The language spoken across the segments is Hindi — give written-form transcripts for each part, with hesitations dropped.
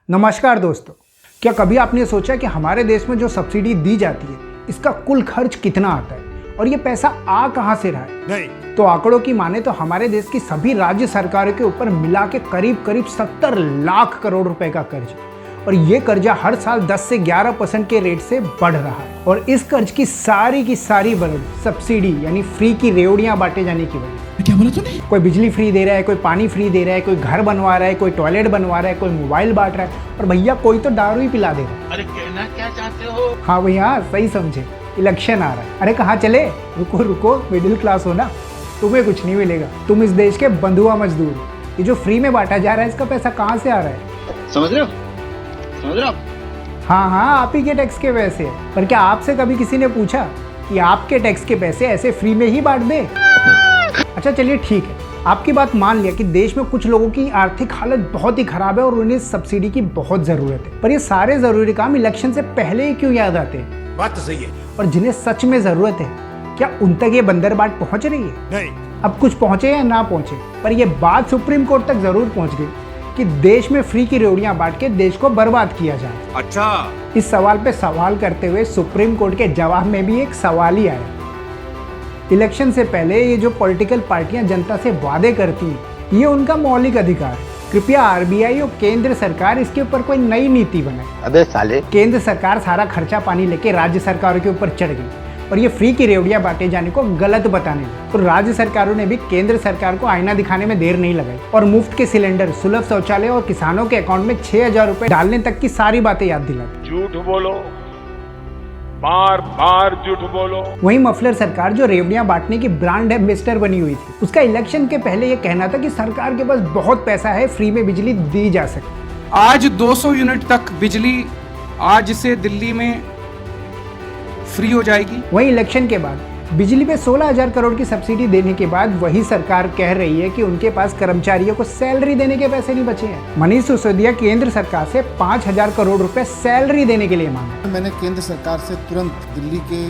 नमस्कार दोस्तों, क्या कभी आपने सोचा कि हमारे देश में जो सब्सिडी दी जाती है इसका कुल खर्च कितना आता है और ये पैसा आ कहां से रहा है? नहीं। तो आंकड़ों की माने तो हमारे देश की सभी राज्य सरकारों के ऊपर मिला के करीब 70 लाख करोड़ रुपए का कर्ज है और ये कर्जा हर साल 10 से 11% के रेट से बढ़ रहा है। और इस कर्ज की सारी बर्डन सब्सिडी यानी फ्री की रेवड़ियां बांटे जाने की वजह से। क्या बोला तूने? कोई बिजली फ्री दे रहा है, कोई पानी फ्री दे रहा है, कोई घर बनवा रहा है, कोई टॉयलेट बनवा रहा है, कोई मोबाइल बांट रहा है और भैया कोई तो दारू ही पिला दे रहा है। अरे कहना क्या चाहते हो? हाँ भैया सही समझे, इलेक्शन आ रहा है। अरे कहाँ चले, रुको रुको, मिडिल क्लास हो ना, तुम्हें कुछ नहीं मिलेगा, तुम इस देश के बंधुआ मजदूर हो। ये जो फ्री में बांटा जा रहा है इसका पैसा कहाँ से आ रहा है? समझ रहे हो? समझ रहे हो? हाँ, आप ही के टैक्स के पैसे हैं। पर क्या आपसे कभी किसी ने पूछा कि आपके टैक्स के पैसे ऐसे फ्री में ही बांट दे? अच्छा चलिए ठीक है, आपकी बात मान लिया कि देश में कुछ लोगों की आर्थिक हालत बहुत ही खराब है और उन्हें सब्सिडी की बहुत जरूरत है। पर ये सारे जरूरी काम इलेक्शन से पहले ही क्यों याद आते हैं? बात तो सही है। और जिन्हें सच में जरूरत है, क्या उन तक ये बंदरबाट पहुंच रही है? नहीं। अब कुछ पहुंचे या ना पहुंचे, पर ये बात सुप्रीम कोर्ट तक जरूर पहुंच गई कि देश में फ्री की रेवड़ियां बांट के देश को बर्बाद किया जाए। अच्छा। इस सवाल पे सवाल करते हुए सुप्रीम कोर्ट के जवाब में भी एक सवाल ही आया। इलेक्शन से पहले ये जो पॉलिटिकल पार्टियां जनता से वादे करती हैं, ये उनका मौलिक अधिकार है। कृपया आरबीआई और केंद्र सरकार इसके ऊपर कोई नई नीति बनाए। अबे साले, केंद्र सरकार सारा खर्चा पानी लेके राज्य सरकारों के ऊपर चढ़ गई और ये फ्री की रेवड़ियां बांटे जाने को गलत बताने लगी। तो राज्य सरकारों ने भी केंद्र सरकार को आईना दिखाने में देर नहीं लगाई और मुफ्त के सिलेंडर, सुलभ शौचालय और किसानों के अकाउंट में 6,000 रुपए डालने तक की सारी बातें याद दिला दी। झूठ बोलो, बार बार झूठ बोलो। वहीं मफलर सरकार जो रेवड़ियां बांटने की ब्रांड एम्बेसडर बनी हुई थी, उसका इलेक्शन के पहले ये कहना था कि सरकार के पास बहुत पैसा है, फ्री में बिजली दी जा सकती। आज 200 यूनिट तक बिजली आज से दिल्ली में फ्री हो जाएगी। वहीं इलेक्शन के बाद बिजली पे 16,000 करोड़ की सब्सिडी देने के बाद वही सरकार कह रही है कि उनके पास कर्मचारियों को सैलरी देने के पैसे नहीं बचे हैं। मनीष सिसोदिया केंद्र सरकार से 5,000 करोड़ रुपए सैलरी देने के लिए मांगे। मैंने केंद्र सरकार से तुरंत दिल्ली के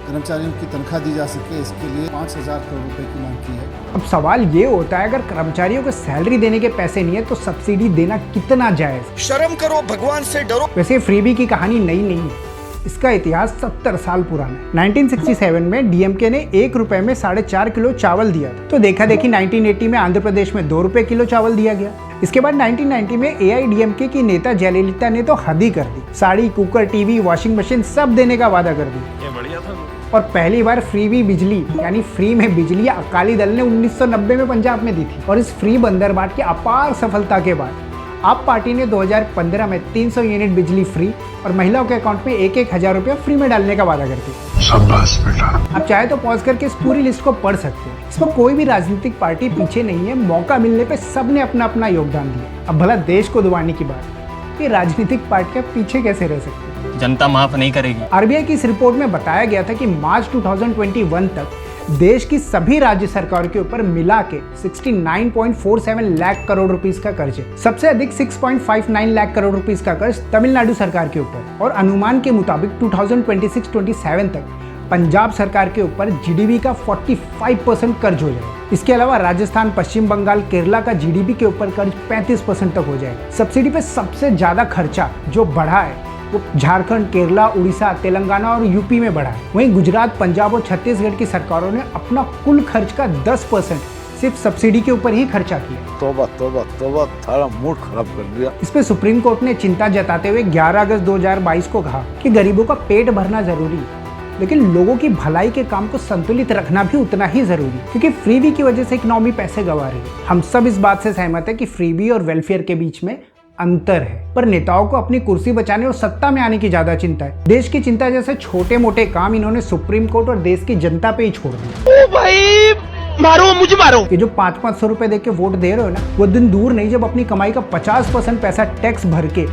कर्मचारियों की तनख्वाह दी जा सके, इसके लिए 5,000 करोड़ रुपए की मांग की है। अब सवाल ये होता है, अगर कर्मचारियों को सैलरी देने के पैसे नहीं है तो सब्सिडी देना कितना जायज? शर्म करो, भगवान से डरो। वैसे फ्रीबी की कहानी नई नहीं है, इसका इतिहास 70 साल पुराना है। 1967 में डीएमके ने 1 रुपए में 4.5 किलो चावल दिया था। तो देखा देखी 1980 में आंध्र प्रदेश में 2 रुपए किलो चावल दिया गया। इसके बाद 1990 में एआईडीएमके की नेता जयललिता ने तो हद ही कर दी, sari, cooker, TV, washing machine सब देने का वादा कर दिया। ये बढ़िया था। और पहली बार फ्रीबी बिजली यानी फ्री में बिजली अकाली दल ने 1990 में पंजाब में दी थी। और इस फ्री बंदरबाट की अपार सफलता के बाद आप पार्टी ने 2015 में 300 यूनिट बिजली फ्री और महिलाओं के अकाउंट में 1,000 रुपया फ्री में डालने का वादा करती है। शाबाश बेटा। आप चाहे तो पॉज करके इस पूरी लिस्ट को पढ़ सकते हैं। इसमें कोई भी राजनीतिक पार्टी पीछे नहीं है, मौका मिलने पे सबने अपना अपना योगदान दिया। अब भला देश को दुबाने की बात, ये राजनीतिक पार्टियां पीछे कैसे रह सकती है? जनता माफ नहीं करेगी। आरबीआई की इस रिपोर्ट में बताया गया था कि मार्च 2021 तक देश की सभी राज्य सरकारों के ऊपर मिला के 69.47 लाख करोड़ रुपीस का कर्ज है। सबसे अधिक 6.59 लाख करोड़ रुपीस का कर्ज तमिलनाडु सरकार के ऊपर और अनुमान के मुताबिक 2026-27 तक पंजाब सरकार के ऊपर जीडीपी का 45% कर्ज हो जाएगा। इसके अलावा राजस्थान, पश्चिम बंगाल, केरला का जीडीपी के ऊपर कर्ज 35% तक हो जाएगा। सब्सिडी पे सबसे ज्यादा खर्चा जो बढ़ा है वो झारखंड, केरला, उड़ीसा, तेलंगाना और यूपी में बढ़ा है। वहीं गुजरात, पंजाब और छत्तीसगढ़ की सरकारों ने अपना कुल खर्च का 10% सिर्फ सब्सिडी के ऊपर ही खर्चा किया। तौबा तौबा तौबा, थारा मूड खराब कर दिया। इस पे सुप्रीम कोर्ट ने चिंता जताते हुए 11 अगस्त 2022 को कहा कि गरीबों का पेट भरना जरूरी है, लेकिन लोगों की भलाई के काम को संतुलित रखना भी उतना ही जरूरी, क्योंकि फ्रीबी की वजह से इकोनॉमी पैसे गंवा रही है। हम सब इस बात से सहमत है कि फ्रीबी और वेलफेयर के बीच में अंतर है, पर नेताओं को अपनी कुर्सी बचाने और सत्ता में आने की ज्यादा चिंता है। देश की चिंता जैसे छोटे मोटे काम इन्होंने सुप्रीम कोर्ट और देश की जनता पे ही छोड़ दिया। ओ भाई मारो, मुझे मारो। ये जो 500 रुपए दे के वोट दे रहे हो ना, वो दिन दूर नहीं जब अपनी कमाई का 50% पैसा टैक्स भर के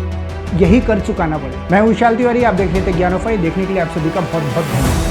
यही कर चुकाना पड़े। मैं विशाल तिवारी, आप देख रहे थे ज्ञानोफाई। देखने के लिए आप सभी का बहुत बहुत धन्यवाद।